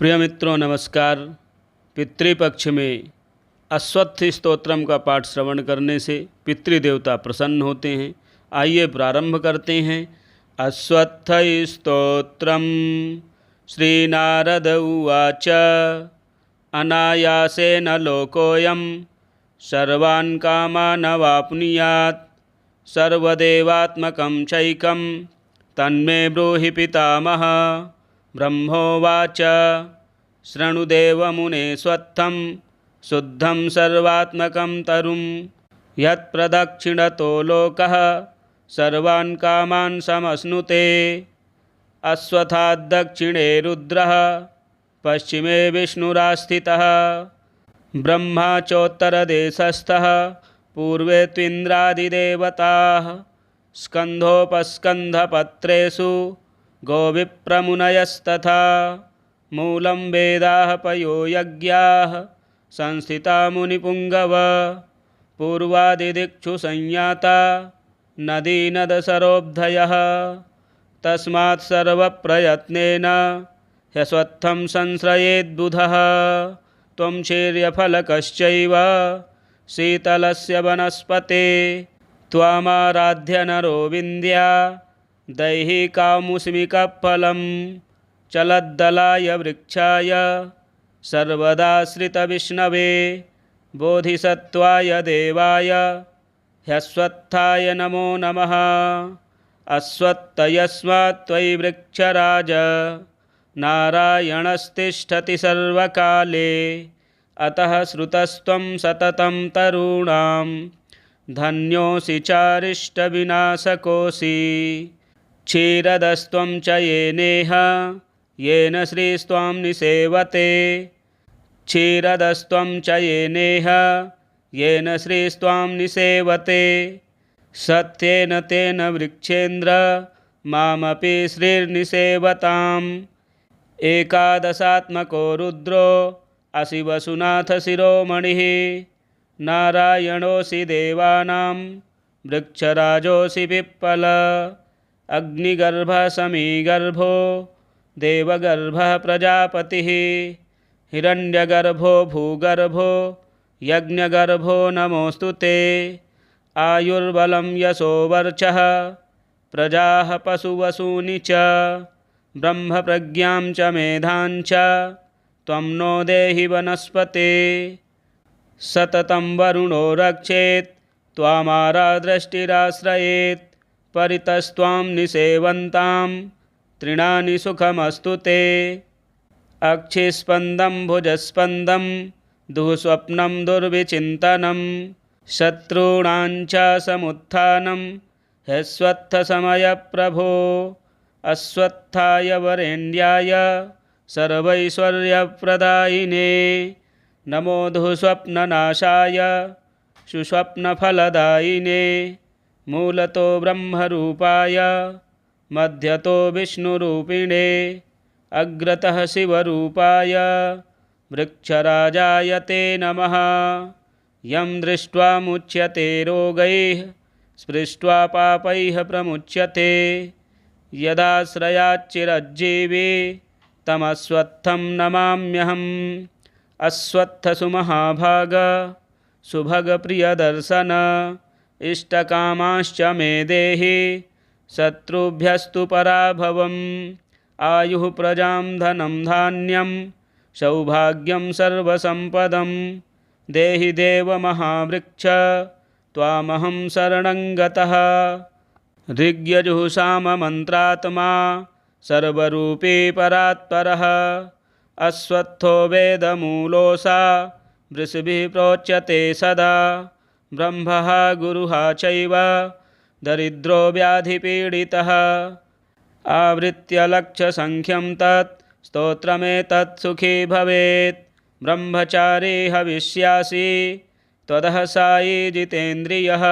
प्रिय मित्रों नमस्कार। पितृपक्ष में अश्वत्थ स्तोत्रम का पाठ श्रवण करने से पितृदेवता प्रसन्न होते हैं। आइए प्रारंभ करते हैं। अश्वत्थ स्तोत्रम श्रीनारद उवाच अनायासेन लोकोऽयं सर्वान् कामानवाप्नुयात् सर्वदेवात्मकं चैकं तन्मे ब्रूहि पितामह। ब्रह्मोवाच शृणुदेवमुने स्वत्थं शुद्धं सर्वात्मकं तरुं यत्प्रदक्षिणतो लोकः सर्वान् कामान् समश्नुते। अश्वत्थाद्दक्षिणे रुद्रः पश्चिमे विष्णुरास्थितः ब्रह्मा चोत्तरदेशस्थः पूर्वे त्विन्द्रादिदेवताः स्कन्धोपस्कन्धपत्रेषु गोविप्रमुनयस्तथा मूलं वेदाः पयो यज्ञाः संस्थिता मुनिपुङ्गव पूर्वादिदिक्षु संयाता नदी नदसरोऽब्धयः तस्मात् सर्वप्रयत्नेन ह्यश्वत्थं संश्रयेद्बुधः। त्वं क्षीर्यफलकश्चैव शीतलस्य वनस्पते त्वामाराध्य नरो विन्द्या दैहिकामुष्मिकफलं चलद्दलाय वृक्षाय सर्वदाश्रितविष्णवे बोधिसत्त्वाय देवाय ह्यश्वत्थाय नमो नमः। अश्वत्थयस्मात् त्वयि वृक्षराज नारायणस्तिष्ठति सर्वकाले अतः श्रुतस्त्वं सततं तरूणां धन्योऽसि चारिष्टविनाशकोऽसि। क्षीरदस्त्वं च येनेह येन श्रीस्त्वां निसेवते क्षीरदस्त्वं च येनेह येन श्रीस्त्वां निसेवते सत्येन तेन वृक्षेन्द्र मामपि श्रीर्निसेवताम्। एकादशात्मको रुद्रो असि वसुनाथ शिरोमणिः नारायणोऽसि देवानां वृक्षराजोऽसि पिप्पल अग्निगर्भः समीगर्भो देवगर्भः प्रजापतिः हिरण्यगर्भो भूगर्भो यज्ञगर्भो नमोऽस्तु ते। आयुर्बलं यशो वर्चः प्रजाः पशुवसूनि च ब्रह्मप्रज्ञां च मेधां च त्वं नो देहि वनस्पते। सततं वरुणो रक्षेत् त्वामारादृष्टिराश्रयेत् परितस्त्वां निसेवन्तां तृणानि सुखमस्तु ते। अक्षिस्पन्दं भुजस्पन्दं दुःस्वप्नं दुर्विचिन्तनं शत्रूणां च समुत्थानं ह्यश्वत्थसमयप्रभो। अश्वत्थाय वरेण्याय सर्वैश्वर्यप्रदायिने नमो दुःस्वप्ननाशाय सुस्वप्नफलदायिने। मूलतो ब्रह्मरूपाय मध्यतो विष्णुरूपिणे अग्रतः शिवरूपाय वृक्षराजाय ते नमः। यं दृष्ट्वा मुच्यते रोगैः स्पृष्ट्वा पापैः प्रमुच्यते यदाश्रयाच्चिरज्जीवी तमश्वत्थं नमाम्यहम्। अश्वत्थसुमहाभाग सुभगप्रियदर्शन इष्टकामाश्च मे देहि शत्रुभ्यस्तु पराभवम्। आयुः प्रजां धनं धान्यं सौभाग्यं सर्वसम्पदं देहि देव महावृक्ष त्वामहं शरणं गतः। ऋग्यजुःसाममन्त्रात्मा सर्वरूपी परात्परः अश्वत्थो वेदमूलोऽसा वृषभिः प्रोच्यते सदा। ब्रह्मः गुरुः चैव दरिद्रो व्याधिपीडितः आवृत्य लक्षसङ्ख्यं तत् स्तोत्रमेतत् सुखी भवेत्। ब्रह्मचारी हविष्यासि त्वदः सायी जितेन्द्रियः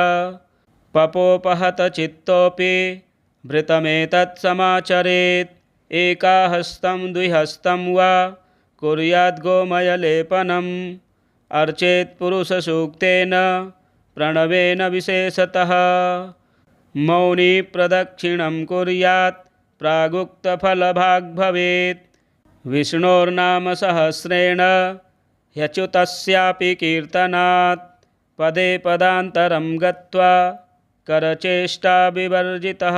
पपोपहत चित्तोऽपि भृतमेतत् समाचरेत्। एकाहस्तं द्विहस्तं वा कुर्याद् गोमयलेपनम् अर्चेत् पुरुषसूक्तेन प्रणवेन विशेषतः। मौनी प्रदक्षिणं कुर्यात् प्रागुक्तफलभाग् भवेत्। विष्णोर्नाम सहस्रेण ह्यच्युतस्यापि कीर्तनात् पदे पदान्तरं गत्वा करचेष्टा विवर्जितः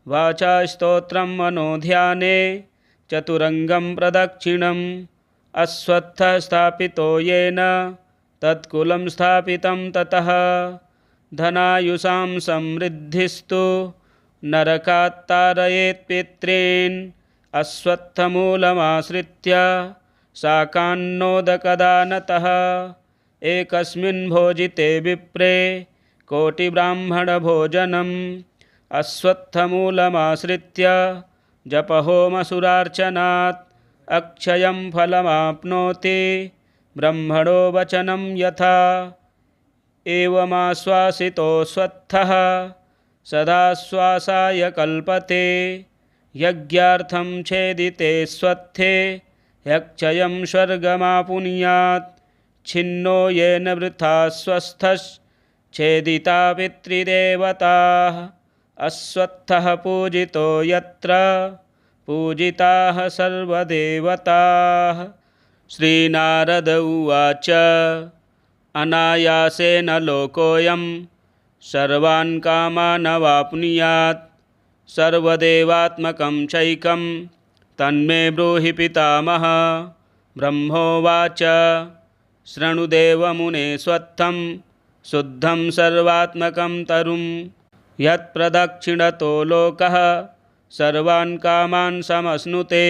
वाचा स्तोत्रं मनोध्याने चतुरंगं प्रदक्षिणम् अश्वत्थः स्थापितो येन तत्कुलं स्थापितं ततः धनायुषां समृद्धिस्तु नरकात्तारयेत् पितॄन् अश्वत्थमूलमाश्रित्य शाकान्नोदकदानतः एकस्मिन् भोजिते विप्रे कोटिब्राह्मणभोजनम् अश्वत्थमूलमाश्रित्य जपहोमसुरार्चनात् अक्षयं फलमाप्नोति ब्रह्मणो वचनं यथा एवमाश्वासितोऽश्वत्थः सदाश्वासाय कल्पते यज्ञार्थं छेदिते स्वत्थे ह्यक्षयं स्वर्गमापुनुयात् छिन्नो येन वृथा स्वस्थश्छेदिता पितृदेवताः अश्वत्थः पूजितो यत्र पूजिताः सर्वदेवताः। श्रीनारद उवाच अनायासेन लोकोऽयं सर्वान् कामानवाप्नुयात् सर्वदेवात्मकं चैकं तन्मे ब्रूहि पितामह। ब्रह्मोवाच शृणुदेवमुने स्वत्थं शुद्धं सर्वात्मकं तरुं यत्प्रदक्षिणतो लोकः सर्वान् कामान् समश्नुते।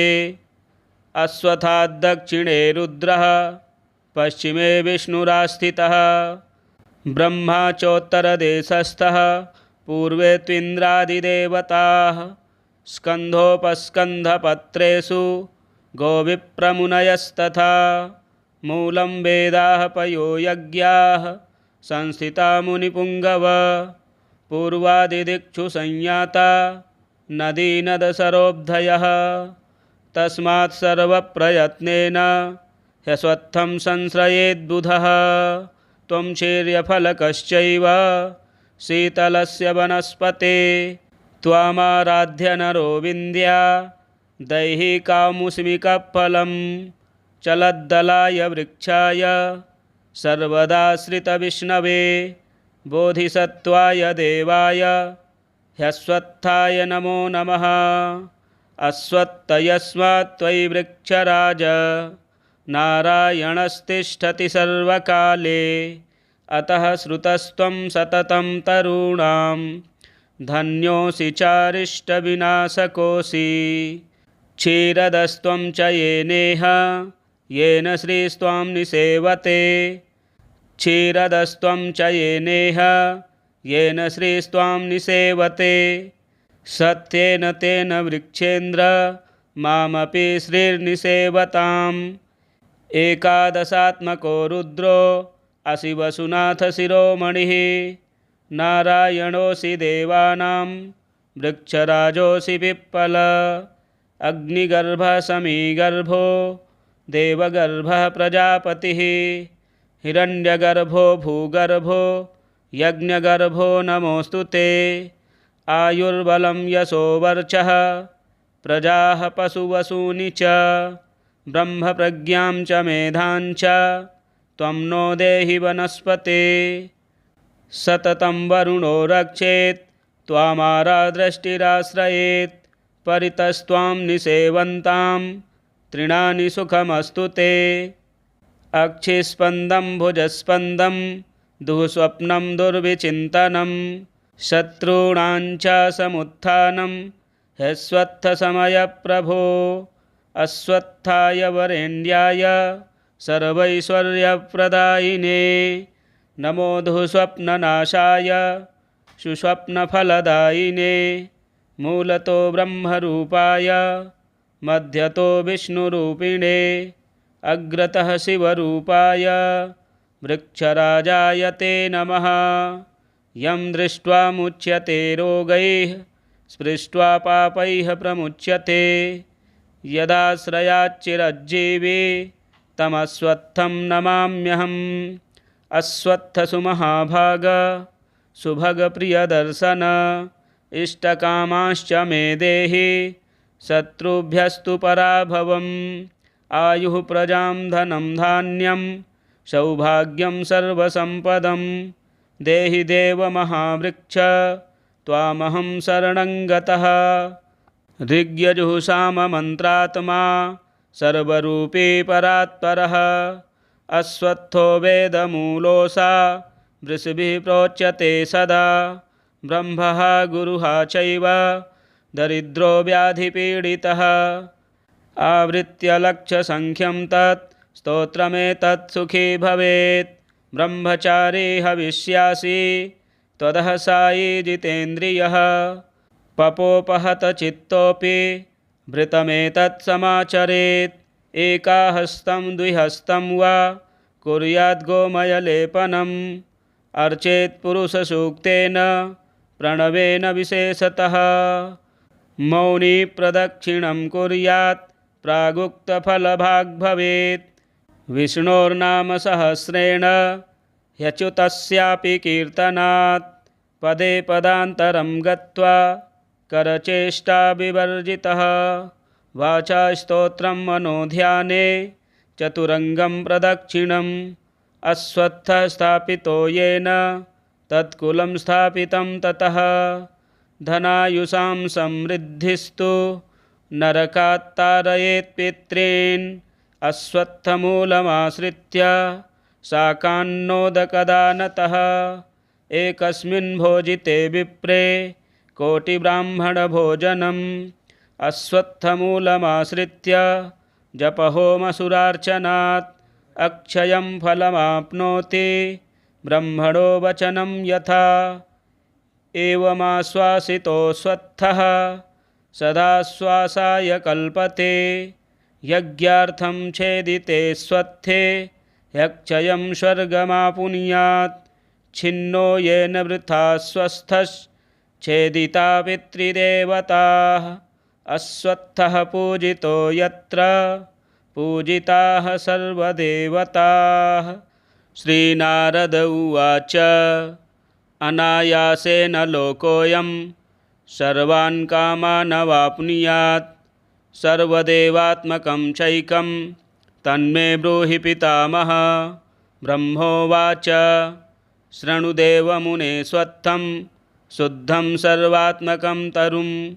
अश्वत्थाद्दक्षिणे रुद्रः पश्चिमे विष्णुरास्थितः ब्रह्मा चोत्तरदेशस्थः पूर्वे त्विन्द्रादिदेवताः स्कन्धोपस्कन्धपत्रेषु गोविप्रमुनयस्तथा मूलं वेदाः पयो यज्ञाः संस्थिता मुनिपुङ्गव पूर्वादिदिक्षु संयाता नदी नदसरोऽब्धयः तस्मात् सर्वप्रयत्नेन ह्यश्वत्थं संश्रयेद्बुधः त्वं शीर्यफलकश्चैव शीतलस्य वनस्पते त्वामाराध्य नरो विन्द्या दैहिकामुष्मिकफलं चलद्दलाय वृक्षाय सर्वदाश्रितविष्णवे बोधिसत्त्वाय देवाय ह्यश्वत्थाय नमो नमः। अश्वत्थयस्मात् त्वयि वृक्षराज नारायणस्तिष्ठति सर्वकाले अतः श्रुतस्त्वं सततं तरूणां धन्योऽसि चारिष्टविनाशकोऽसि। क्षीरदस्त्वं च येनेह येन श्रीस्त्वां निसेवते क्षीरदस्त्वं च येनेह येन श्रीस्त्वां निसेवते सत्येन तेन वृक्षेन्द्र मामपि श्रीर्निसेवताम्। एकादशात्मको रुद्रो असि वसुनाथ शिरोमणिः नारायणोऽसि देवानां वृक्षराजोऽसि पिप्पल अग्निगर्भः समीगर्भो देवगर्भः प्रजापतिः हिरण्यगर्भो भूगर्भो यज्ञगर्भो नमोऽस्तु ते। आयुर्बलं यशो वर्चः प्रजाः पशुवसूनि च ब्रह्मप्रज्ञां च मेधां च त्वं नो देहि वनस्पते। सततं वरुणो रक्षेत् त्वामारादृष्टिराश्रयेत् परितस्त्वां निसेवन्तां तृणानि सुखमस्तु ते। अक्षिस्पन्दं भुजस्पन्दं दुःस्वप्नं दुर्विचिन्तनं शत्रूणां च समुत्थानं ह्यश्वत्थसमयप्रभो। अश्वत्थाय वरेण्याय सर्वैश्वर्यप्रदायिने नमो दुःस्वप्ननाशाय सुस्वप्नफलदायिने। मूलतो ब्रह्मरूपाय मध्यतो विष्णुरूपिणे अग्रतः शिवरूपाय वृक्षराजाय ते नमः। यं दृष्ट्वा मुच्यते रोगैः स्पृष्ट्वा पापैः प्रमुच्यते यदाश्रयाच्चिरज्जीवी तमश्वत्थं नमाम्यहम्। अश्वत्थसुमहाभाग सुभगप्रियदर्शन इष्टकामांश्च मे देहि शत्रुभ्यस्तु पराभवम्। आयुः प्रजां धनं धान्यं सौभाग्यं सर्वसम्पदं। देहि देव महावृक्ष त्वामहं शरणं गतः। ऋग्यजुःसाममन्त्रात्मा सर्वरूपी परात्परः। अश्वत्थो वेदमूलोऽसा वृषभिः प्रोच्यते सदा। ब्रह्मः गुरुः चैव दरिद्रो व्याधिपीडितः। आवृत्य लक्ष्यसङ्ख्यं तत् स्तोत्रमेतत् सुखी भवेत्। ब्रह्मचारी हविष्यासि त्वदः सायी जितेन्द्रियः। पपोपहत चित्तोऽपि भृतमेतत् समाचरेत्। एकाहस्तं द्विहस्तं वा कुर्याद् गोमयलेपनम्। अर्चेत् पुरुषसूक्तेन प्रणवेन विशेषतः। मौनी प्रदक्षिणं कुर्यात् प्रागुक्तफलभाग् भवेत्। विष्णोर्नाम सहस्रेण ह्यच्युतस्यापि कीर्तनात्। पदे पदान्तरं गत्वा करचेष्टा विवर्जितः। वाचा स्तोत्रं मनोध्याने चतुरङ्गं प्रदक्षिणम्। अश्वत्थः स्थापितो येन तत्कुलं स्थापितं ततः। धनायुषां समृद्धिस्तु नरकात्तारयेत् पितॄन्। अश्वत्थमूलमाश्रित्य शाकान्नोदकदानतः। एकस्मिन् भोजिते विप्रे कोटिब्राह्मणभोजनम्। अश्वत्थमूलमाश्रित्य जपहोमसुरार्चनात् अक्षयं फलमाप्नोति ब्रह्मणो वचनं यथा। एवमाश्वासितोऽश्वत्थः सदाश्वासाय कल्पते। यज्ञार्थं छेदिते स्वत्थे यक्षयं स्वर्गमापुनुयात्। छिन्नो येन वृथा स्वस्थश्छेदिता पितृदेवताः। अश्वत्थः पूजितो यत्र पूजिताः सर्वदेवताः। श्रीनारद उवाच अनायासेन लोकोऽयं सर्वान् कामानवाप्नुयात्। सर्वदेवात्मकं चैकं तन्मे ब्रूहि पितामह। ब्रह्मोवाच शृणुदेवमुने स्वत्थं शुद्धं सर्वात्मकं तरुं।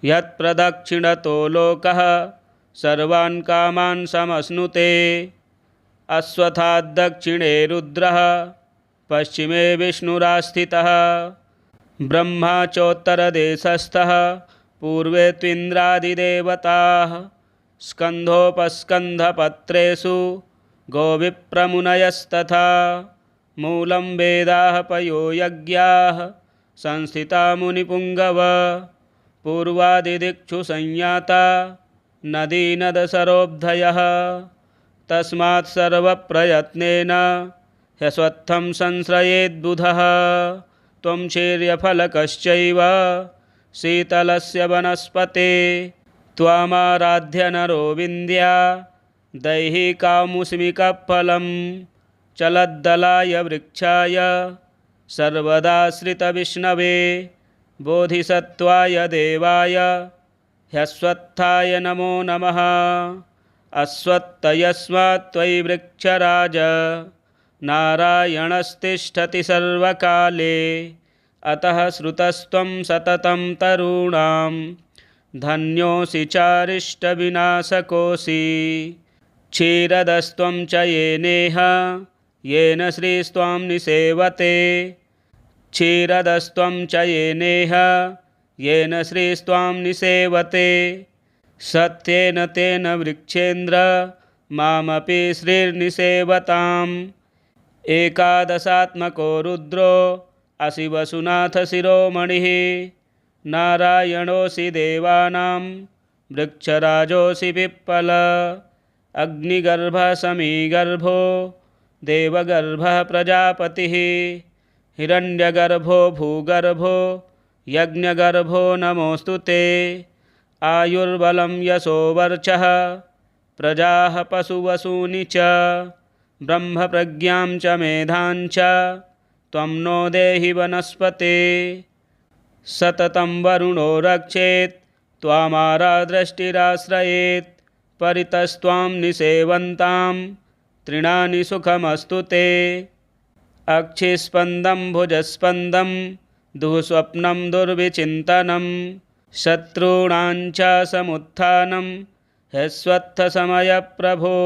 यत्प्रदक्षिणतो लोकः सर्वान् कामान् समश्नुते। अश्वत्थाद्दक्षिणे रुद्रः पश्चिमे विष्णुरास्थितः। ब्रह्मा चोत्तरदेशस्थः पूर्वे त्विन्द्रादिदेवताः। स्कन्धोपस्कन्धपत्रेषु गोविप्रमुनयस्तथा। मूलं वेदाः पयो यज्ञाः संस्थिता मुनिपुङ्गव। पूर्वादिदिक्षु संयाता नदी नदसरोऽब्धयः। तस्मात् सर्वप्रयत्नेन ह्यश्वत्थं संश्रयेद्बुधः। त्वं शीर्यफलकश्चैव शीतलस्य वनस्पते। त्वामाराध्य नरो विन्द्या दैहिकामुष्मिकफलं। चलद्दलाय वृक्षाय सर्वदाश्रितविष्णवे। बोधिसत्त्वाय देवाय ह्यश्वत्थाय नमो नमः। अश्वत्थयस्मात् त्वयि वृक्षराज नारायणस्तिष्ठति सर्वकाले। अतः श्रुतस्त्वं सततं तरूणां धन्योऽसि चारिष्टविनाशकोऽसि। क्षीरदस्त्वं च येनेह येन श्रीस्त्वां निसेवते। क्षीरदस्त्वं च येनेह येन श्रीस्त्वां निसेवते। सत्येन तेन वृक्षेन्द्र मामपि श्रीर्निसेवताम्। एकादशात्मको रुद्रो असि वसुनाथशिरोमणिः। नारायणोऽसि देवानां वृक्षराजोऽसि पिप्पल। अग्निगर्भः समीगर्भो देवगर्भः प्रजापतिः। हिरण्यगर्भो भूगर्भो यज्ञगर्भो नमोऽस्तु ते। आयुर्बलं यशो वर्चः प्रजाः पशुवसूनि च। ब्रह्मप्रज्ञां च मेधां च त्वं नो देहि वनस्पते। सततं वरुणो रक्षेत् त्वामारादृष्टिराश्रयेत् परितस्त्वां निसेवन्तां तृणानि सुखमस्तु ते। अक्षिस्पन्दं भुजस्पन्दं दुःस्वप्नं दुर्विचिन्तनं शत्रूणां च समुत्थानं ह्यस्वत्थसमयप्रभो।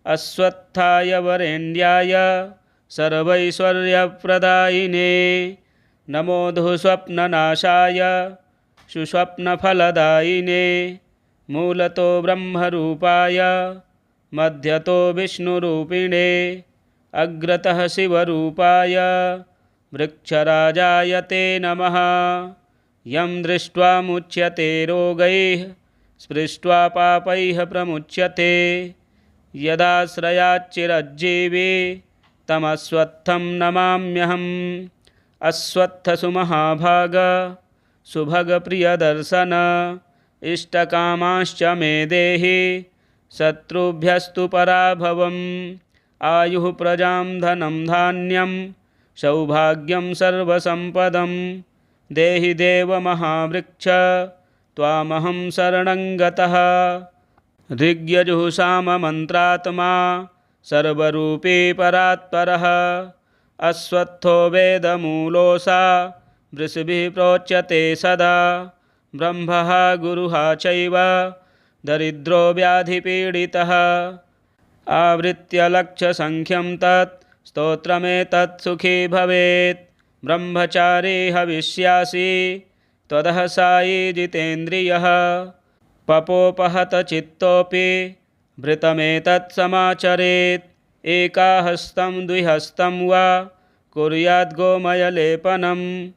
अश्वत्थाय वरेण्याय सर्वैश्वर्यप्रदायिने नमो दुःस्वप्ननाशाय सुस्वप्नफलदायिने। मूलतो ब्रह्मरूपाय मध्यतो विष्णुरूपिणे अग्रतः शिवरूपाय वृक्षराजाय ते नमः। यं दृष्ट्वा मुच्यते रोगैः स्पृष्ट्वा पापैः प्रमुच्यते। यदाश्रयाच्चिरज्जीवी तमश्वत्थं नमाम्यहम्। अश्वत्थसुमहाभाग सुभगप्रियदर्शन इष्टकामाश्च मे देहि शत्रुभ्यस्तु पराभवम्। आयुः प्रजां धनं धान्यं सौभाग्यं सर्वसम्पदं देहि देव महावृक्ष त्वामहं शरणं गतः। ऋग्यजुःसाममन्त्रात्मा सर्वरूपी परात्परः अश्वत्थो वेदमूलोऽसा वृषभिः प्रोच्यते सदा। ब्रह्मः गुरुः चैव दरिद्रो व्याधिपीडितः आवृत्य लक्षसङ्ख्यं तत् स्तोत्रमेतत् सुखी भवेत्। ब्रह्मचारी हविष्यासि त्वदः सायी जितेन्द्रियः पपोपहत चित्तोऽपि भृतमेतत् समाचरेत्। एकाहस्तं द्विहस्तं वा कुर्याद् गोमयलेपनम्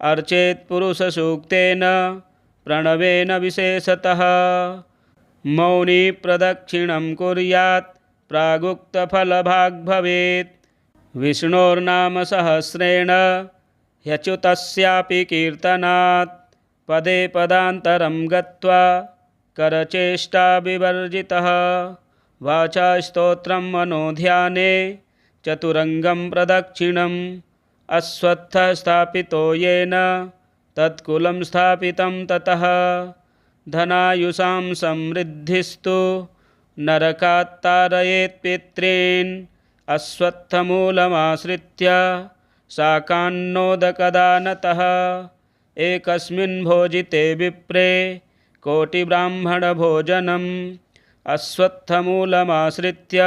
अर्चेत् पुरुषसूक्तेन प्रणवेन विशेषतः। मौनी प्रदक्षिणं कुर्यात् प्रागुक्तफलभाग् भवेत्। विष्णोर्नाम सहस्रेण ह्यच्युतस्यापि कीर्तनात् पदे पदान्तरं गत्वा करचेष्टा विवर्जितः। वाचा स्तोत्रं मनोध्याने चतुरङ्गं प्रदक्षिणम् अश्वत्थः स्थापितो येन तत्कुलं स्थापितं ततः। धनायुषां समृद्धिस्तु नरकात् तारयेत् पितॄन् अश्वत्थमूलमाश्रित्य शाकान्नोदकदानतः। एकस्मिन् भोजिते विप्रे कोटिब्राह्मणभोजनम् अश्वत्थमूलमाश्रित्य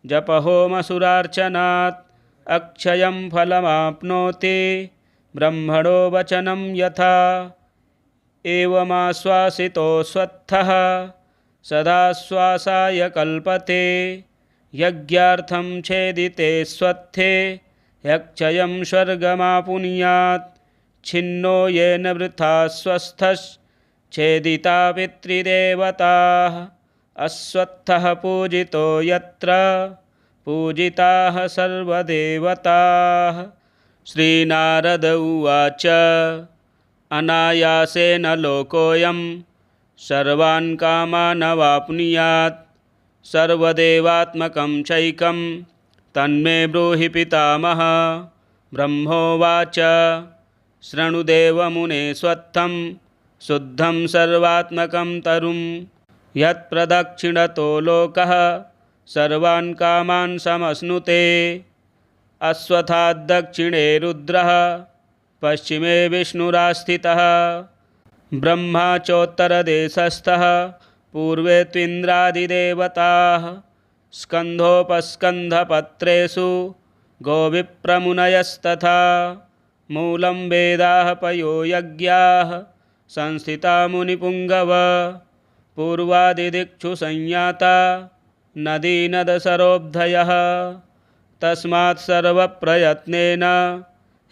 जपहोमसुरार्चनात् अक्षयं फलमाप्नोति ब्रह्मणो वचनं यथा। एवमाश्वासितोऽश्वत्थः सदाश्वासाय कल्पते। यज्ञार्थं छेदिते स्वत्थे यक्षयं स्वर्गमापुनुयात्। छिन्नो येन वृथा स्वस्थश्छेदिता पितृदेवताः। अश्वत्थः पूजितो यत्र पूजिताः सर्वदेवताः। श्रीनारद उवाच अनायासेन लोकोऽयं सर्वान् कामानवाप्नुयात्। सर्वदेवात्मकं चैकं तन्मे ब्रूहि पितामह। ब्रह्मोवाच शृणुदेवमुने स्वत्थं शुद्धं सर्वात्मकं तरुं। यत्प्रदक्षिणतो लोकः सर्वान् कामान् समश्नुते। अश्वत्थाद्दक्षिणे रुद्रः पश्चिमे विष्णुरास्थितः। ब्रह्मा चोत्तरदेशस्थः पूर्वे त्विन्द्रादिदेवताः। स्कन्धोपस्कन्धपत्रेषु गोविप्रमुनयस्तथा। मूलं वेदाः पयो यज्ञाः संस्थिता मुनिपुङ्गव। पूर्वादिदिक्षु संयाता नदी नदसरोऽब्धयः। तस्मात् सर्वप्रयत्नेन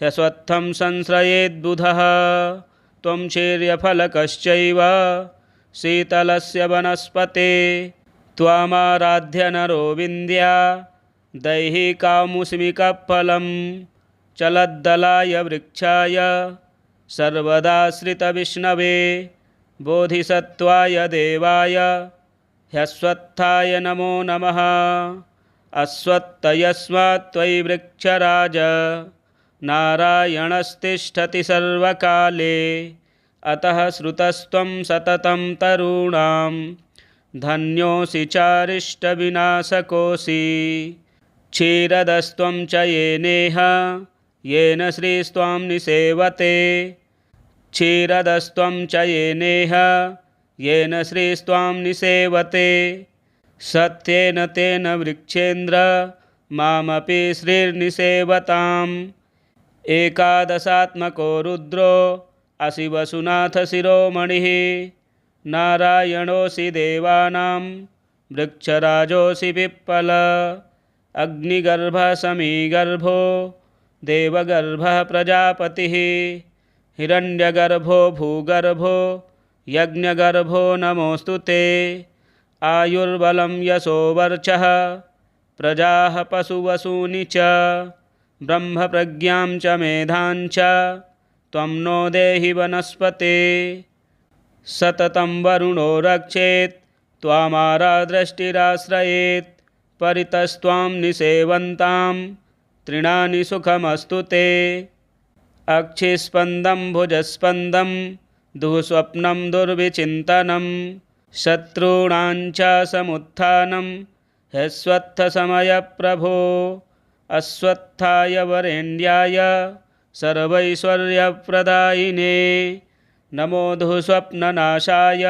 ह्यश्वत्थं संश्रयेद्बुधः। त्वं शीर्यफलकश्चैव शीतलस्य वनस्पते। त्वामाराध्य नरो विन्द्या दैहिकामुष्मिकफलं। चलद्दलाय वृक्षाय सर्वदाश्रितविष्णवे। बोधिसत्त्वाय देवाय ह्यश्वत्थाय नमो नमः। अश्वत्थयस्मात् त्वयि वृक्षराज नारायणस्तिष्ठति सर्वकाले। अतः श्रुतस्त्वं सततं तरूणां धन्योऽसि चारिष्टविनाशकोऽसि। क्षीरदस्त्वं च येनेह येन श्रीस्त्वां निसेवते। क्षीरदस्त्वं च येनेह येन श्रीस्त्वां निसेवते। सत्येन तेन वृक्षेन्द्र मामपि श्रीर्निसेवताम्। एकादशात्मको रुद्रो असि वसुनाथ शिरोमणिः। नारायणोऽसि देवानां वृक्षराजोऽसि पिप्पल। अग्निगर्भः समीगर्भो देवगर्भः प्रजापतिः। हिरण्यगर्भो भूगर्भो यज्ञगर्भो नमोऽस्तु ते। आयुर्बलं यशो वर्चः प्रजाः पशुवसूनि च। ब्रह्मप्रज्ञां च मेधां च त्वं नो देहि वनस्पते। सततं वरुणो रक्षेत् त्वामारादृष्टिराश्रयेत्। परितस्त्वां निसेवन्तां तृणानि सुखमस्तु ते। अक्षिस्पन्दं भुजस्पन्दं दुःस्वप्नं दुर्विचिन्तनं। शत्रूणां च समुत्थानं ह्यश्वत्थसमयप्रभो। अश्वत्थाय वरेण्याय सर्वैश्वर्यप्रदायिने। नमो दुःस्वप्ननाशाय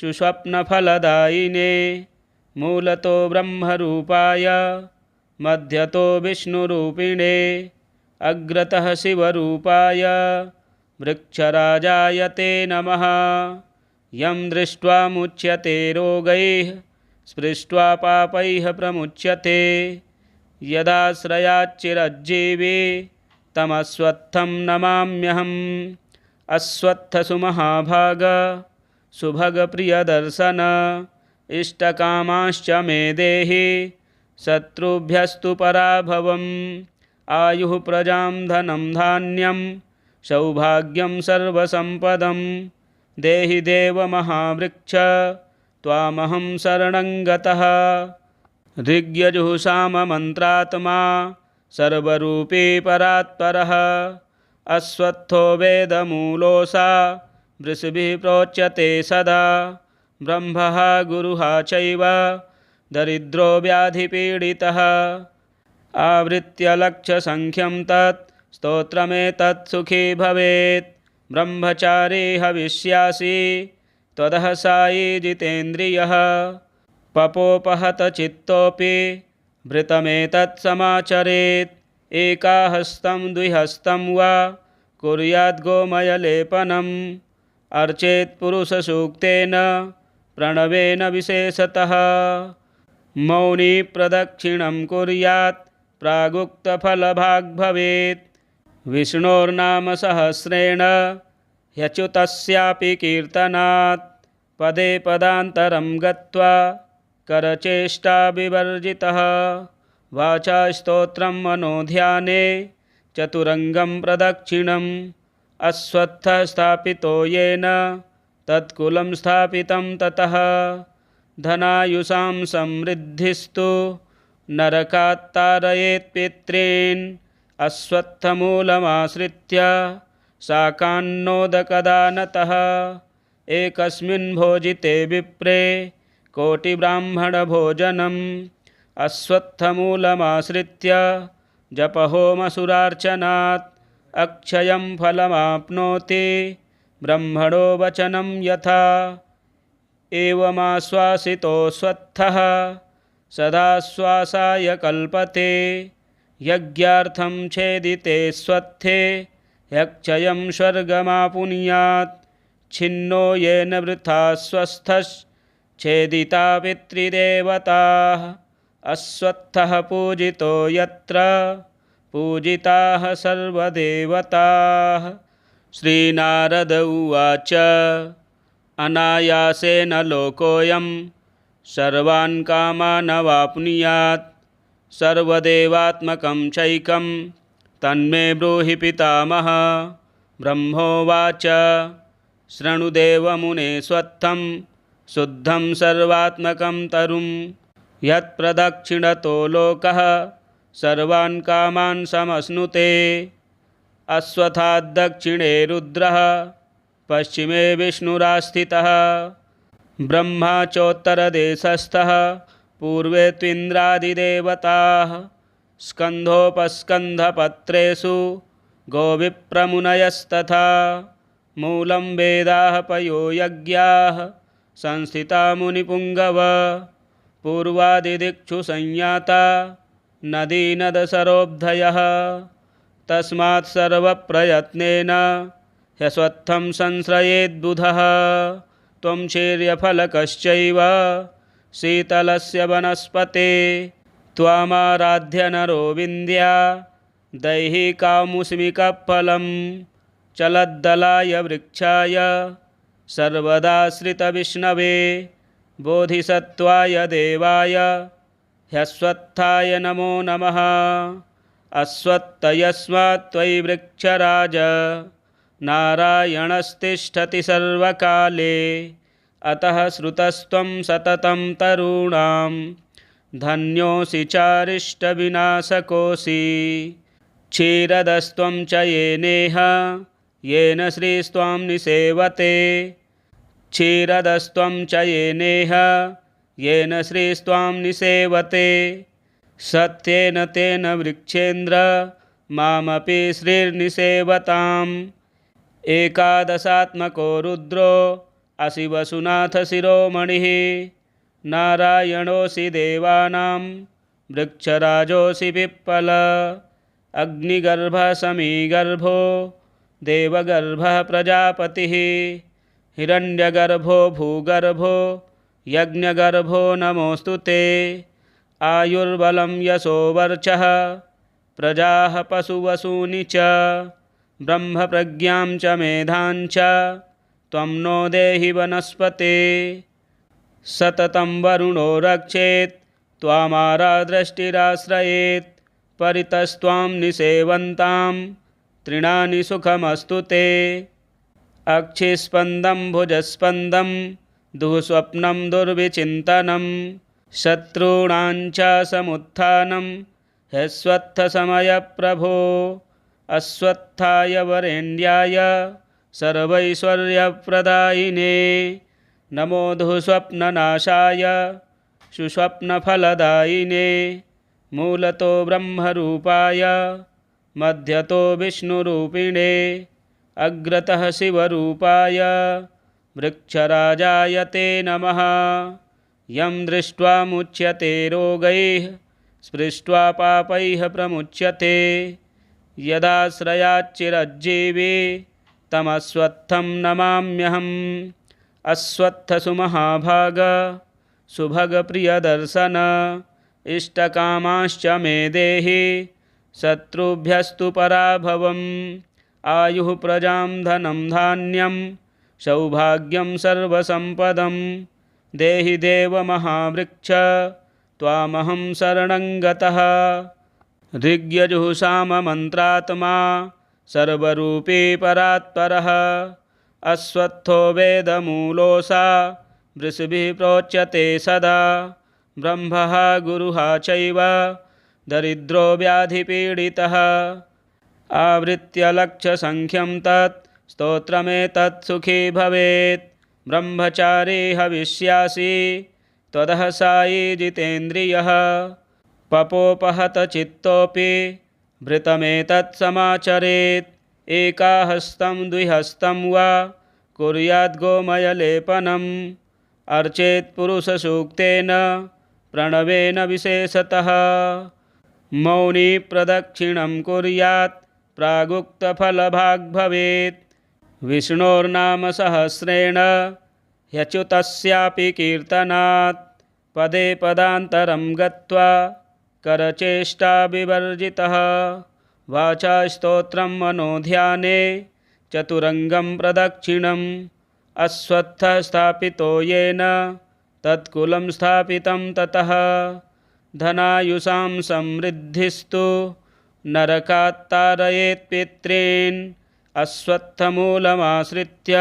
सुस्वप्नफलदायिने। मूलतो ब्रह्मरूपाय मध्यतो विष्णुरूपिणे। अग्रतः शिवरूपाय वृक्षराजाय ते नमः। यं दृष्ट्वा मुच्यते रोगैः स्पृष्ट्वा पापैः प्रमुच्यते। यदाश्रयाच्चिरज्जीवी तमश्वत्थं नमाम्यहम्। अश्वत्थसुमहाभाग सुभगप्रियदर्शन। इष्टकामाश्च मे देहि शत्रुभ्यस्तु पराभवम्। आयुः प्रजां धनं धान्यं सौभाग्यं सर्वसम्पदं। देहि देव महावृक्ष त्वामहं शरणं गतः। ऋग्यजुःसाममन्त्रात्मा सर्वरूपी परात्परः। अश्वत्थो वेदमूलोऽसा वृषभिः प्रोच्यते सदा। ब्रह्मः गुरुः चैव दरिद्रो व्याधिपीडितः। आवृत्य लक्षसङ्ख्यं तत् स्तोत्रमेतत् सुखी भवेत्। ब्रह्मचारी हविष्यासि त्वदः सायी जितेन्द्रियः। पपोपहत चित्तोऽपि भृतमेतत् समाचरेत्। एकाहस्तं द्विहस्तं वा कुर्याद् गोमयलेपनम्। अर्चेत् पुरुषसूक्तेन प्रणवेन विशेषतः। मौनी प्रदक्षिणं कुर्यात् प्रागुक्तफलभाग् भवेत्। विष्णोर्नाम सहस्रेण ह्यच्युतस्यापि कीर्तनात्। पदे पदान्तरं गत्वा करचेष्टा विवर्जितः। वाचा स्तोत्रं मनोध्याने चतुरङ्गं प्रदक्षिणम्। अश्वत्थः स्थापितो येन तत्कुलं स्थापितं ततः। धनायुषां समृद्धिस्तु नरकात् तारयेत् पितॄन्। अश्वत्थमूलमाश्रित्य शाकान्नोदकदानतः। एकस्मिन् भोजिते विप्रे कोटिब्राह्मणभोजनम्। अश्वत्थमूलमाश्रित्य जपहोमसुरार्चनात् अक्षयं फलमाप्नोति ब्रह्मणो वचनं यथा। एवमाश्वासितोऽश्वत्थः सदाश्वासाय कल्पते। यज्ञार्थं छेदिते स्वत्थे ह्यक्षयं स्वर्गमापुनुयात्। छिन्नो येन वृथा स्वस्थश्छेदिता पितृदेवताः। अश्वत्थः पूजितो यत्र पूजिताः सर्वदेवताः। श्रीनारद उवाच अनायासेन लोकोऽयं सर्वान् कामान् अवाप्नुयात्। सर्वदेवात्मकं चैकं तन्मे ब्रूहि पितामह। ब्रह्मोवाच शृणुदेवमुने स्वत्थं शुद्धं सर्वात्मकं तरुं। यत्प्रदक्षिणतो लोकः सर्वान् कामान् समश्नुते। अश्वत्थाद्दक्षिणे रुद्रः पश्चिमे विष्णुरास्थितः ब्रह्मा चोत्तरदेशस्थः पूर्वे त्विन्द्रादिदेवताः स्कन्धोपस्कन्धपत्रेषु गोविप्रमुनयस्तथा मूलं वेदाः पयो यज्ञाः संस्थिता मुनिपुङ्गव पूर्वादिदिक्षु संयाता नदी नदसरोऽब्धयः तस्मात् सर्वप्रयत्नेन ह्यश्वत्थं संश्रयेद्बुधः त्वं शीर्यफलकश्चैव शीतलस्य वनस्पते त्वामाराध्य नरो विन्द्या दैहिकामुष्मिकफलं चलद्दलाय वृक्षाय सर्वदाश्रितविष्णवे बोधिसत्त्वाय देवाय ह्यश्वत्थाय नमो नमः। अश्वत्थयस्मात् त्वयि वृक्षराज नारायणस्तिष्ठति सर्वकाले अतः श्रुतस्त्वं सततं तरूणां धन्योऽसि चारिष्टविनाशकोऽसि। क्षीरदस्त्वं च येनेह येन श्रीस्त्वां निसेवते क्षीरदस्त्वं च येनेह येन श्रीस्त्वां निसेवते सत्येन तेन वृक्षेन्द्र मामपि श्रीर्निसेवताम्। एकादशात्मको रुद्रो असि वसुनाथ शिरोमणिः नारायणोऽसि देवानां वृक्षराजोऽसि पिप्पल अग्निगर्भः समीगर्भो देवगर्भः प्रजापतिः हिरण्यगर्भो भूगर्भो यज्ञगर्भो नमोऽस्तु ते। आयुर्बलं यशो वर्चः प्रजाः पशुवसूनि च ब्रह्मप्रज्ञां च मेधां च त्वं नो देहि वनस्पते। सततं वरुणो रक्षेत् त्वामारादृष्टिराश्रयेत् परितस्त्वां निसेवन्तां तृणानि सुखमस्तु ते। अक्षिस्पन्दं भुजस्पन्दं दुःस्वप्नं दुर्विचिन्तनं शत्रूणां च समुत्थानं ह्यश्वत्थसमयप्रभो। अश्वत्थाय वरेण्याय सर्वैश्वर्यप्रदायिने नमो दुःस्वप्ननाशाय सुस्वप्नफलदायिने। मूलतो ब्रह्मरूपाय मध्यतो विष्णुरूपिणे अग्रतः शिवरूपाय वृक्षराजाय ते नमः। यं दृष्ट्वा मुच्यते रोगैः स्पृष्ट्वा पापैः प्रमुच्यते यदाश्रयाच्चिरज्जीवी तमश्वत्थं नमाम्यहम्। अश्वत्थसुमहाभाग सुभगप्रियदर्शन इष्टकामांश्च मे देहि शत्रुभ्यस्तु पराभवम्। आयुः प्रजां धनं धान्यं सौभाग्यं सर्वसम्पदं देहि देव महावृक्ष त्वामहं शरणं गतः। ऋग्यजुःसाममन्त्रात्मा सर्वरूपी परात्परः अश्वत्थो वेदमूलोऽसा वृषभिः प्रोच्यते सदा। ब्रह्मः गुरुः चैव दरिद्रो व्याधिपीडितः आवृत्य लक्षसङ्ख्यं तत् स्तोत्रमेतत् सुखी भवेत्। ब्रह्मचारी हविष्यासि त्वदः सायी जितेन्द्रियः पपोपहत चित्तोऽपि भृतमेतत् समाचरेत्। एकाहस्तं द्विहस्तं वा कुर्याद् गोमयलेपनम् अर्चेत् पुरुषसूक्तेन प्रणवेन विशेषतः। मौनी प्रदक्षिणं कुर्यात् प्रागुक्तफलभाग् भवेत्। विष्णोर्नाम सहस्रेण ह्यच्युतस्यापि कीर्तनात् पदे पदान्तरं गत्वा करचेष्टा विवर्जितः। वाचा स्तोत्रं मनोध्याने चतुरङ्गं प्रदक्षिणम् अश्वत्थः स्थापितो येन तत्कुलं स्थापितं ततः। धनायुषां समृद्धिस्तु नरकात्तारयेत् पितॄन् अश्वत्थमूलमाश्रित्य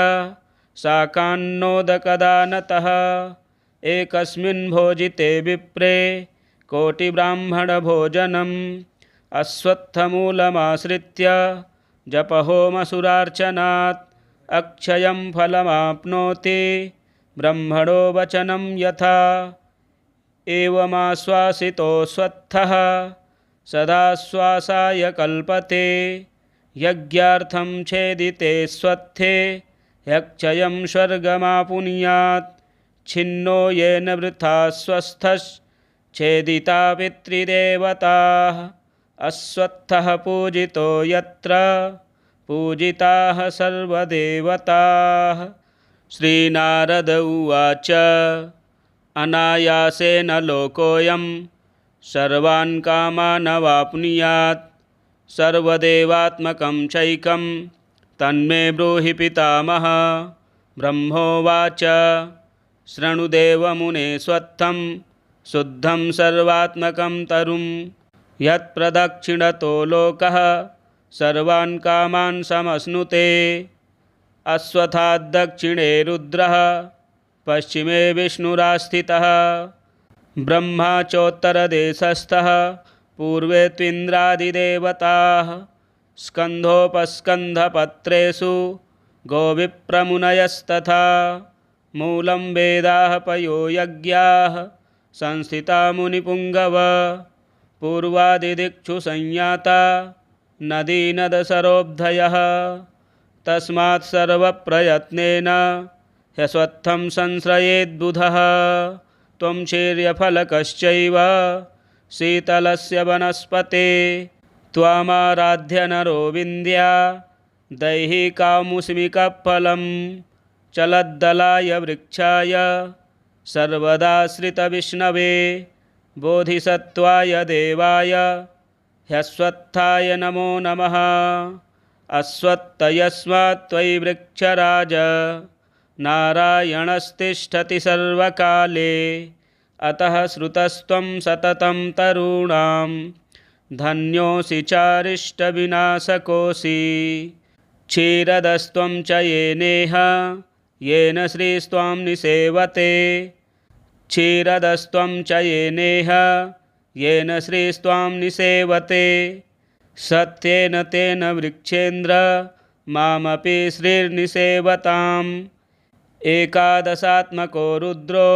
शाकान्नोदकदानतः। एकस्मिन् भोजिते विप्रे कोटिब्राह्मणभोजनम् अश्वत्थमूलमाश्रित्य जपहोमसुरार्चनात् अक्षयं फलमाप्नोति ब्रह्मणो वचनं यथा। एवमाश्वासितो स्वत्थः सदाश्वासाय कल्पते यज्ञार्थं छेदिते स्वत्थे यक्षयं स्वर्गमापुनुयात्। छिन्नो येन वृथा स्वस्थश्छेदिता पितृदेवताः अश्वत्थः पूजितो यत्र पूजिताः सर्वदेवताः। श्रीनारद उवाच अनायासेन लोकोऽयं सर्वान् कामानवाप्नुयात् सर्वदेवात्मकं चैकं तन्मे ब्रूहि पितामह। ब्रह्मोवाच शृणुदेवमुने स्वत्थं शुद्धं सर्वात्मकं तरुं यत्प्रदक्षिणतो लोकः सर्वान् कामान् समश्नुते। अश्वत्थाद्दक्षिणे रुद्रः पश्चिमे विष्णुरास्थितः ब्रह्मा चोत्तरदेशस्थः पूर्वे त्विन्द्रादिदेवताः। स्कन्धोपस्कन्धपत्रेषु गोविप्रमुनयस्तथा मूलं वेदाः पयो यज्ञाः संस्थिता मुनिपुङ्गव। पूर्वादिदिक्षु संयाता नदी नदसरोऽब्धयः तस्मात् सर्वप्रयत्नेन ह्यश्वत्थं संश्रयेद्बुधः। त्वं शीर्यफलकश्चैव शीतलस्य वनस्पते त्वामाराध्य नरो विन्द्या दैहिकामुष्मिकफलं चलद्दलाय वृक्षाय सर्वदाश्रितविष्णवे बोधिसत्त्वाय देवाय ह्यश्वत्थाय नमो नमः। अश्वत्थयस्मात् त्वयि वृक्षराज नारायणस्तिष्ठति सर्वकाले अतः श्रुतस्त्वं सततं तरूणां धन्योऽसि चारिष्टविनाशकोऽसि। क्षीरदस्त्वं च येनेह येन श्रीस्त्वां निसेवते क्षीरदस्त्वं च येनेह येन श्रीस्त्वां निसेवते सत्येन तेन वृक्षेन्द्र मामपि श्रीर्निसेवताम्। एकादशात्मको रुद्रो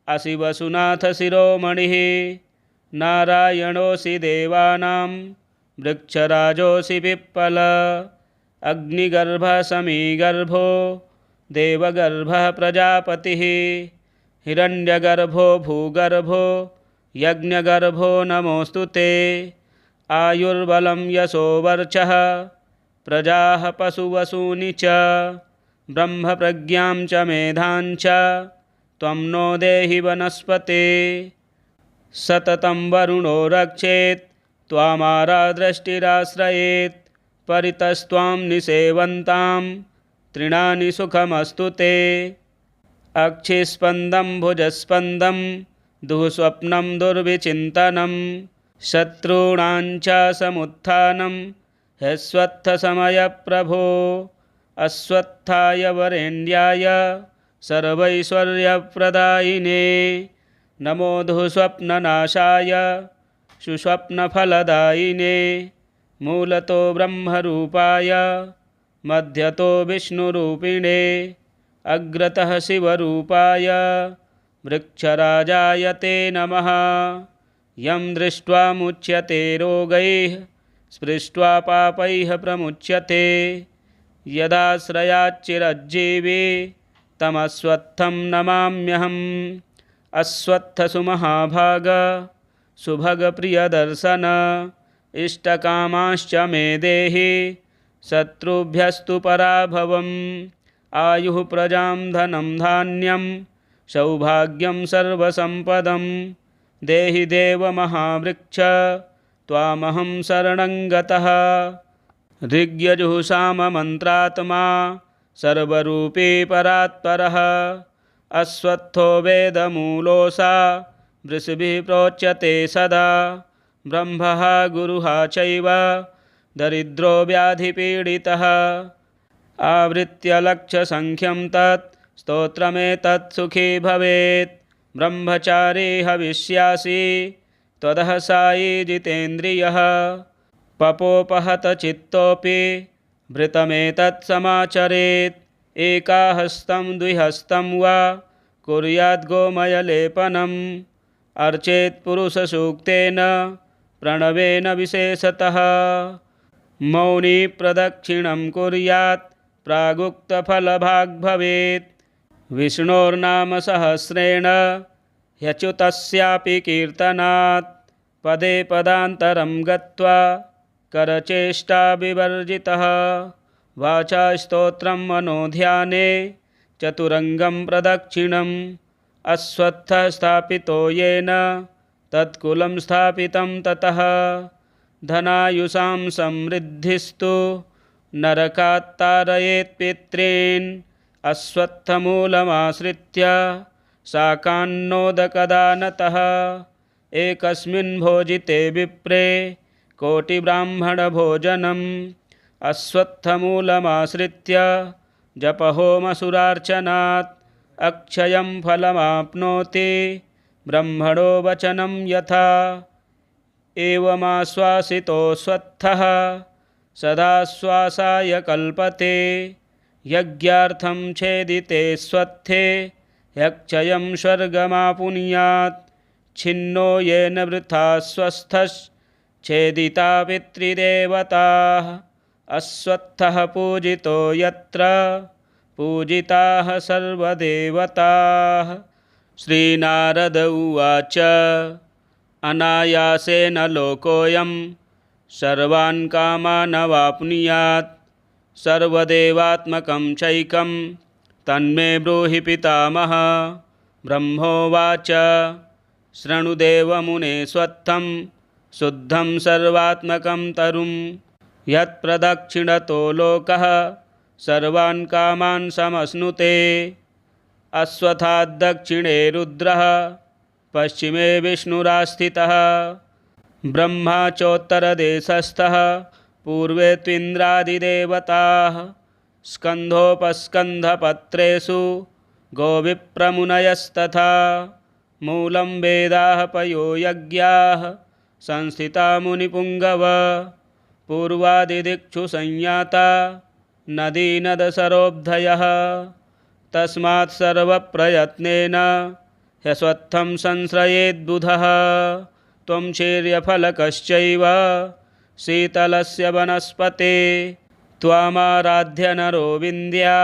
असि वसुनाथ शिरोमणिः नारायणोऽसि देवानां वृक्षराजोऽसि पिप्पल। अग्निगर्भः समीगर्भो देवगर्भः प्रजापतिः हिरण्यगर्भो भूगर्भो यज्ञगर्भो नमोऽस्तु ते। आयुर्बलं यशो वर्चः प्रजाः पशुवसूनि च ब्रह्मप्रज्ञां च मेधां च त्वं नो देहि वनस्पते। सततं वरुणो रक्षेत् त्वामारादृष्टिराश्रयेत् परितस्त्वां निसेवन्तां तृणानि सुखमस्तु ते। अक्षिस्पन्दं भुजस्पन्दं दुःस्वप्नं दुर्विचिन्तनं शत्रूणां च समुत्थानं ह्यश्वत्थसमयप्रभो। अश्वत्थाय वरेण्याय सर्वैश्वर्यप्रदायिने नमो दुःस्वप्ननाशाय सुस्वप्नफलदायिने। मूलतो ब्रह्मरूपाय मध्यतो विष्णुरूपिणे अग्रतः शिवरूपाय वृक्षराजाय ते नमः। यं दृष्ट्वा मुच्यते रोगैः स्पृष्ट्वा पापैः प्रमुच्यते यदाश्रयाच्चिरज्जीवी तमश्वत्थं नमाम्यहम्। अश्वत्थसुमहाभाग सुभगप्रियदर्शन इष्टकामाश्च मे देहि शत्रुभ्यस्तु पराभवम्। आयुः प्रजां धनं धान्यं सौभाग्यं सर्वसम्पदं देहि देव महावृक्ष त्वामहं शरणं गतः। ऋग्यजुःसाममन्त्रात्मा सर्वरूपी परात्परः अश्वत्थो वेदमूलोऽसा वृषभिः प्रोच्यते सदा। ब्रह्मः गुरुः चैव दरिद्रो व्याधिपीडितः आवृत्य लक्षसङ्ख्यं तत् स्तोत्रमेतत् सुखी भवेत्। ब्रह्मचारी हविष्यासि त्वदः सायी जितेन्द्रियः पपोपहत चित्तोऽपि भृतमेतत् समाचरेत्। एकाहस्तं द्विहस्तं वा कुर्यात् गोमयलेपनम् अर्चेत् पुरुषसूक्तेन प्रणवेन विशेषतः मौनी प्रदक्षिणं कुर्यात् प्रागुक्तफलभाग् भवेत् विष्णोर्नाम सहस्रेण ह्यच्युतस्यापि कीर्तनात् पदे पदान्तरं गत्वा करचेष्टा विवर्जितः वाचा स्तोत्रं मनोध्याने चतुरंगं प्रदक्षिणम् अश्वत्थः स्थापितो येन तत्कुलं स्थापितं ततः धनायुषां समृद्धिस्तु नरकात् तारयेत् पितॄन् अश्वत्थमूलमाश्रित्य शाकान्नोदकदानतः एकस्मिन् भोजिते विप्रे कोटिब्राह्मणभोजनम् अश्वत्थमूलमाश्रित्य जपहोमसुरार्चनात् अक्षयं फलमाप्नोति ब्रह्मणो वचनं यथा एवमाश्वासितोऽश्वत्थः सदाश्वासाय कल्पते यज्ञार्थं छेदिते स्वत्थे यक्षयं स्वर्गमापुनुयात् छिन्नो येन वृथा स्वस्थश्छेदिता पितृदेवताः अश्वत्थः पूजितो यत्र पूजिताः सर्वदेवताः। श्रीनारद उवाच अनायासेन लोकोऽयं सर्वान् कामानवाप्नुयात् सर्वदेवात्मकं चैकं तन्मे ब्रूहि पितामह। ब्रह्मोवाच शृणुदेवमुने स्वत्थं शुद्धं सर्वात्मकं तरुं यत्प्रदक्षिणतो लोकः सर्वान् कामान् समश्नुते। अश्वत्थाद्दक्षिणे रुद्रः पश्चिमे विष्णुरास्थितः ब्रह्मा चोत्तरदेशस्थः पूर्वे त्विन्द्रादिदेवताः स्कन्धोपस्कन्धपत्रेषु गोविप्रमुनयस्तथा मूलं वेदाः पयो यज्ञाः संस्थिता मुनिपुङ्गव पूर्वादिदिक्षु संयाता नदी नदसरोऽब्धयः तस्मात् सर्वप्रयत्नेन ह्यश्वत्थं संश्रयेद्बुधः त्वं शीर्यफलकश्चैव शीतलस्य वनस्पते त्वामाराध्य नरो विन्द्या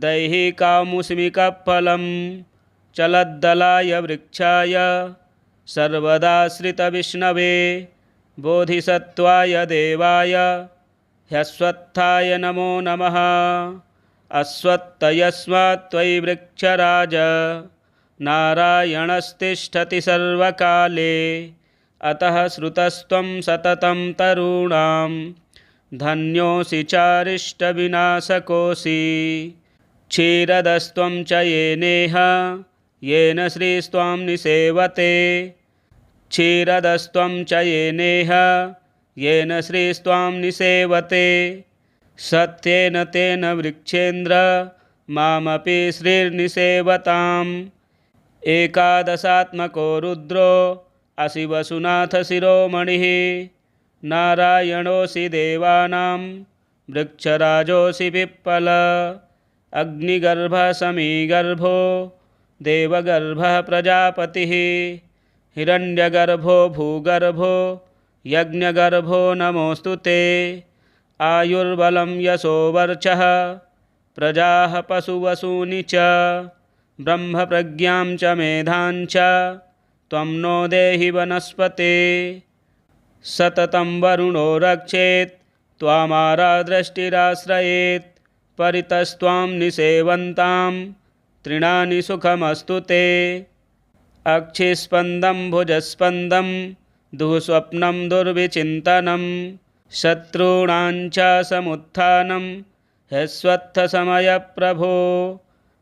दैहिकामुष्मिकफलं चलद्दलाय वृक्षाय सर्वदाश्रितविष्णवे बोधिसत्त्वाय देवाय ह्यश्वत्थाय नमो नमः। अश्वत्थयस्मात् त्वयि वृक्षराज नारायणस्तिष्ठति सर्वकाले अतः श्रुतस्त्वं सततं तरूणां धन्योऽसि चारिष्टविनाशकोऽसि। क्षीरदस्त्वं च येनेह येन श्रीस्त्वां निसेवते क्षीरदस्त्वं च येनेह येन श्रीस्त्वां निसेवते सत्येन तेन वृक्षेन्द्र मामपि श्रीर्निसेवताम्। एकादशात्मको रुद्रो असि वसुनाथ शिरोमणिः नारायणोऽसि देवानां वृक्षराजोऽसि पिप्पल अग्निगर्भः समीगर्भो देवगर्भः प्रजापतिः हिरण्यगर्भो भूगर्भो यज्ञगर्भो नमोऽस्तु ते। आयुर्बलं यशो वर्चः प्रजाः पशुवसूनि च ब्रह्मप्रज्ञां च मेधां च त्वं नो देहि वनस्पते। सततं वरुणो रक्षेत् त्वामारादृष्टिराश्रयेत् परितस्त्वां निसेवन्तां तृणानि सुखमस्तु ते। अक्षिस्पन्दं भुजस्पन्दं दुःस्वप्नं दुर्विचिन्तनं शत्रूणां च समुत्थानं ह्यश्वत्थसमयप्रभो।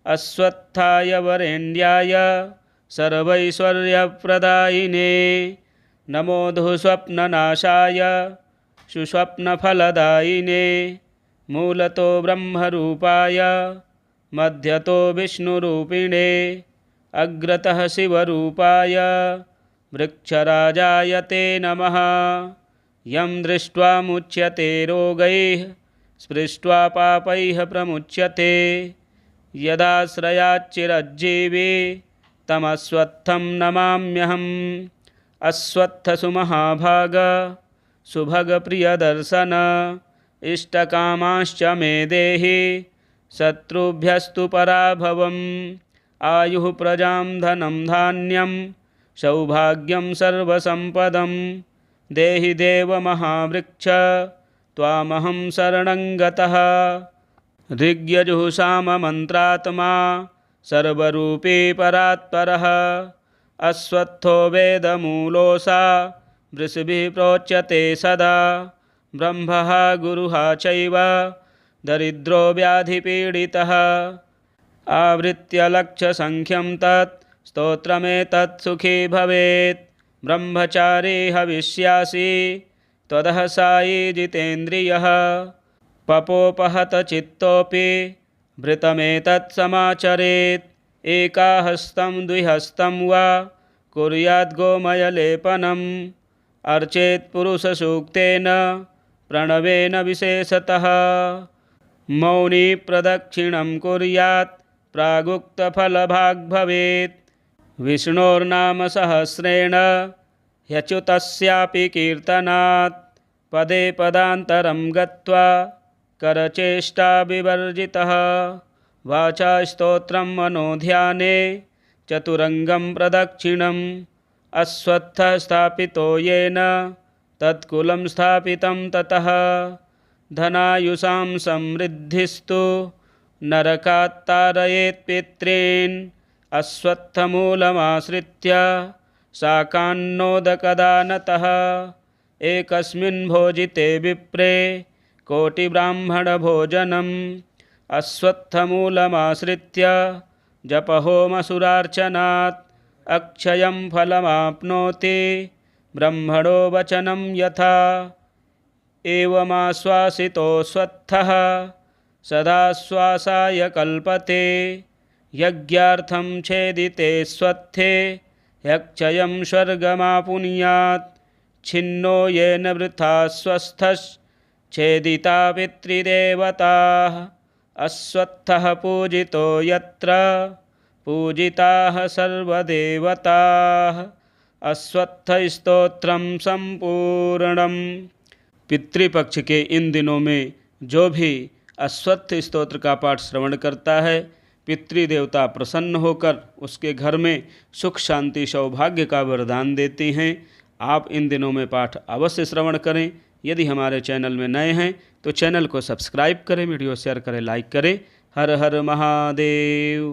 अश्वत्थाय वरेण्याय सर्वैश्वर्यप्रदायिने नमो दुःस्वप्ननाशाय सुस्वप्नफलदायिने। मूलतो ब्रह्मरूपाय मध्यतो विष्णुरूपिणे अग्रतः शिवरूपाय वृक्षराजाय ते नमः। यं दृष्ट्वा मुच्यते रोगैः स्पृष्ट्वा पापैः प्रमुच्यते। यदाश्रयाच्चिरज्जीवी तमश्वत्थं नमाम्यहम्। अश्वत्थसुमहाभाग सुभगप्रियदर्शन। इष्टकामाश्च मे देहि शत्रुभ्यस्तु पराभवम्। आयुः प्रजां धनं धान्यं सौभाग्यं सर्वसम्पदं। देहि देव महावृक्ष त्वामहं शरणं गतः। ऋग्यजुःसाममन्त्रात्मा सर्वरूपी परात्परः। अश्वत्थो वेदमूलोऽसा वृषभिः प्रोच्यते सदा। ब्रह्मः गुरुः चैव दरिद्रो व्याधिपीडितः। आवृत्य लक्षसङ्ख्यं तत् स्तोत्रमेतत् सुखी भवेत्। ब्रह्मचारी हविष्यासि त्वदः सायी जितेन्द्रियः। पपोपहत चित्तोऽपि भृतमेतत् समाचरेत्। एकाहस्तं द्विहस्तं वा कुर्याद् गोमयलेपनम्। अर्चेत् पुरुषसूक्तेन प्रणवेन विशेषतः। मौनी प्रदक्षिणं कुर्यात् प्रागुक्तफलभाग् भवेत्। विष्णोर्नाम सहस्रेण ह्यच्युतस्यापि कीर्तनात्। पदे पदान्तरं गत्वा करचेष्टा विवर्जितः। वाचा स्तोत्रं मनोध्याने चतुरङ्गं प्रदक्षिणम्। अश्वत्थः स्थापितो येन तत्कुलं स्थापितं ततः। धनायुषां समृद्धिस्तु नरकात् तारयेत् पितॄन्। अश्वत्थमूलमाश्रित्य शाकान्नोदकदानतः। एकस्मिन् भोजिते विप्रे कोटिब्राह्मणभोजनम्। अश्वत्थमूलमाश्रित्य जपहोमसुरार्चनात् अक्षयं फलमाप्नोति ब्रह्मणो वचनं यथा। एवमाश्वासितोऽश्वत्थः सदाश्वासाय कल्पते। यज्ञार्थं छेदिते स्वत्थे ह्यक्षयं स्वर्गमापुनुयात्। छिन्नो येन वृथा स्वस्थश्छेदिता पितृदेवताः। अश्वत्थः पूजितो यत्र पूजिताः सर्वदेवताः। अश्वत्थस्तोत्रं संपूर्णम्। पितृपक्ष के इन दिनों में जो भी अश्वत्थ स्तोत्र का पाठ श्रवण करता है, पितृदेवता प्रसन्न होकर उसके घर में सुख शांति सौभाग्य का वरदान देते हैं। आप इन दिनों में पाठ अवश्य श्रवण करें। यदि हमारे चैनल में नए हैं तो चैनल को सब्सक्राइब करें, वीडियो शेयर करें, लाइक करें। हर हर महादेव।